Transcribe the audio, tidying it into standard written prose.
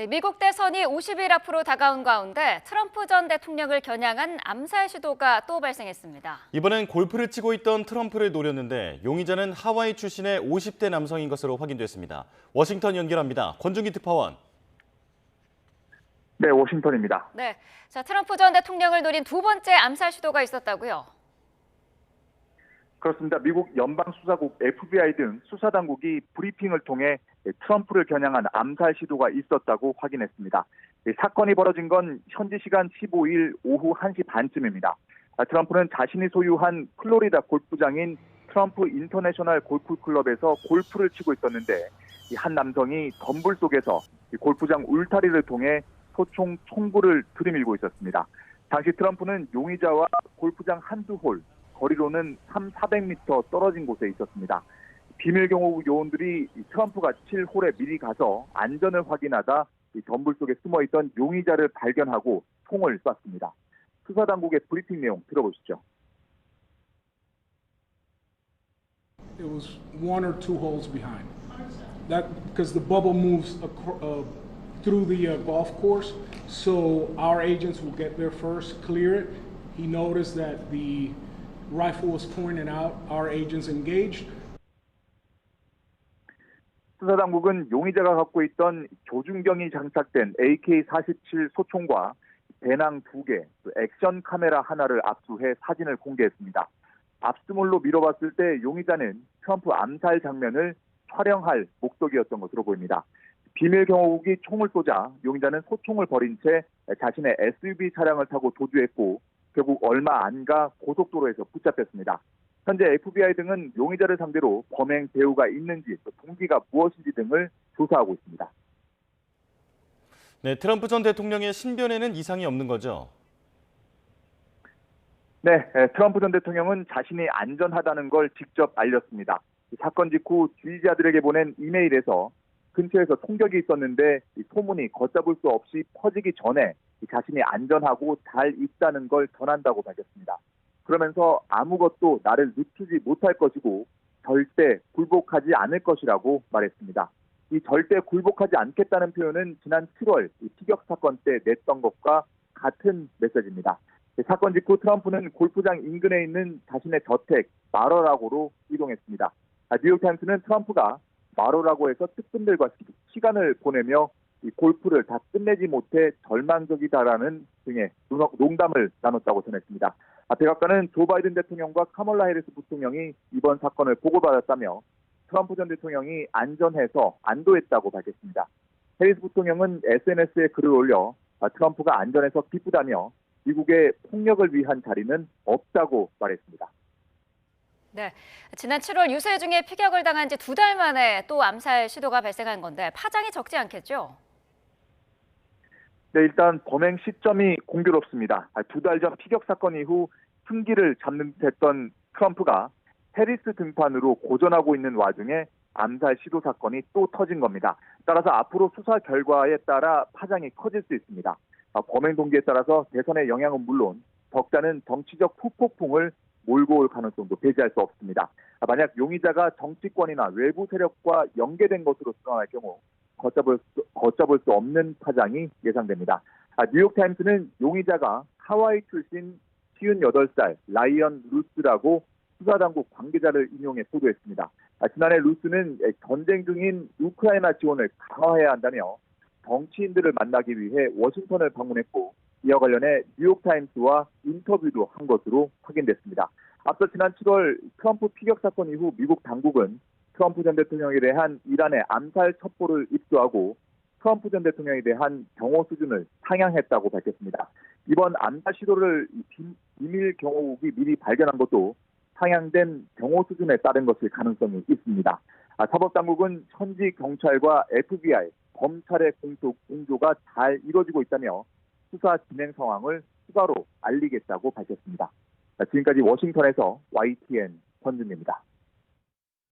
네, 미국 대선이 50일 앞으로 다가온 가운데 트럼프 전 대통령을 겨냥한 암살 시도가 또 발생했습니다. 이번엔 골프를 치고 있던 트럼프를 노렸는데 용의자는 하와이 출신의 50대 남성인 것으로 확인됐습니다. 워싱턴 연결합니다. 권준기 특파원. 네, 워싱턴입니다. 네, 자, 트럼프 전 대통령을 노린 두 번째 암살 시도가 있었다고요? 그렇습니다. 미국 연방수사국 FBI 등 수사당국이 브리핑을 통해 트럼프를 겨냥한 암살 시도가 있었다고 확인했습니다. 사건이 벌어진 건 현지 시간 15일 오후 1시 반쯤입니다. 트럼프는 자신이 소유한 플로리다 골프장인 트럼프 인터내셔널 골프클럽에서 골프를 치고 있었는데 한 남성이 덤불 속에서 골프장 울타리를 통해 소총 총구를 들이밀고 있었습니다. 당시 트럼프는 용의자와 골프장 한두 홀, 거리로는 400m 떨어진 곳에 있었습니다. 비밀경호국 요원들이 트럼프가 칠 홀에 미리 가서 안전을 확인하다 덤불 속에 숨어있던 용의자를 발견하고 총을 쐈습니다. 수사당국의 브리핑 내용 들어보시죠. It was one or two holes behind. That because the bubble moves through the golf course, so our agents will get there first, clear it. He noticed that the rifle was pointed out. Our agents engaged. 수사당국은 용의자가 갖고 있던 조준경이 장착된 AK-47 소총과 배낭 2개, 액션 카메라 하나를 압수해 사진을 공개했습니다. 압수물로 미뤄봤을 때 용의자는 트럼프 암살 장면을 촬영할 목적이었던 것으로 보입니다. 비밀경호국이 총을 쏘자 용의자는 소총을 버린 채 자신의 SUV 차량을 타고 도주했고 결국 얼마 안 가 고속도로에서 붙잡혔습니다. 현재 FBI 등은 용의자를 상대로 범행 배후가 있는지, 동기가 무엇인지 등을 조사하고 있습니다. 네, 트럼프 전 대통령의 신변에는 이상이 없는 거죠? 네, 트럼프 전 대통령은 자신이 안전하다는 걸 직접 알렸습니다. 사건 직후 지지자들에게 보낸 이메일에서 근처에서 총격이 있었는데 소문이 걷잡을 수 없이 퍼지기 전에 자신이 안전하고 잘 있다는 걸 전한다고 밝혔습니다. 그러면서 아무것도 나를 늦추지 못할 것이고 절대 굴복하지 않을 것이라고 말했습니다. 이 절대 굴복하지 않겠다는 표현은 지난 7월 피격 사건 때 냈던 것과 같은 메시지입니다. 사건 직후 트럼프는 골프장 인근에 있는 자신의 저택 마러라고로 이동했습니다. 뉴욕타임스는 트럼프가 마로라고에서 특근들과 시간을 보내며 이 골프를 다 끝내지 못해 절망적이다라는 등의 농담을 나눴다고 전했습니다. 백악관은 조 바이든 대통령과 카멀라 해리스 부통령이 이번 사건을 보고받았다며 트럼프 전 대통령이 안전해서 안도했다고 밝혔습니다. 해리스 부통령은 SNS에 글을 올려 트럼프가 안전해서 기쁘다며 미국의 폭력을 위한 자리는 없다고 말했습니다. 네, 지난 7월 유세 중에 피격을 당한 지 2달 만에 또 암살 시도가 발생한 건데 파장이 적지 않겠죠? 네, 일단 범행 시점이 공교롭습니다. 2달 전 피격 사건 이후 승기를 잡는 듯 했던 트럼프가 해리스 등판으로 고전하고 있는 와중에 암살 시도 사건이 또 터진 겁니다. 따라서 앞으로 수사 결과에 따라 파장이 커질 수 있습니다. 범행 동기에 따라서 대선의 영향은 물론 덕자는 정치적 후폭풍을 몰고 올 가능성도 배제할 수 없습니다. 만약 용의자가 정치권이나 외부 세력과 연계된 것으로 드러날 경우 걷잡을 수 없는 파장이 예상됩니다. 뉴욕타임스는 용의자가 하와이 출신 58살 라이언 루스라고 수사당국 관계자를 인용해 보도했습니다. 지난해 루스는 전쟁 중인 우크라이나 지원을 강화해야 한다며 정치인들을 만나기 위해 워싱턴을 방문했고 이와 관련해 뉴욕타임스와 인터뷰도 한 것으로 확인됐습니다. 앞서 지난 7월 트럼프 피격 사건 이후 미국 당국은 트럼프 전 대통령에 대한 이란의 암살 첩보를 입수하고 트럼프 전 대통령에 대한 경호 수준을 상향했다고 밝혔습니다. 이번 암살 시도를 비밀 경호국이 미리 발견한 것도 상향된 경호 수준에 따른 것일 가능성이 있습니다. 사법당국은 현지 경찰과 FBI, 검찰의 공조가 잘 이루어지고 있다며 수사 진행 상황을 추가로 알리겠다고 밝혔습니다. 지금까지 워싱턴에서 YTN 권준입니다.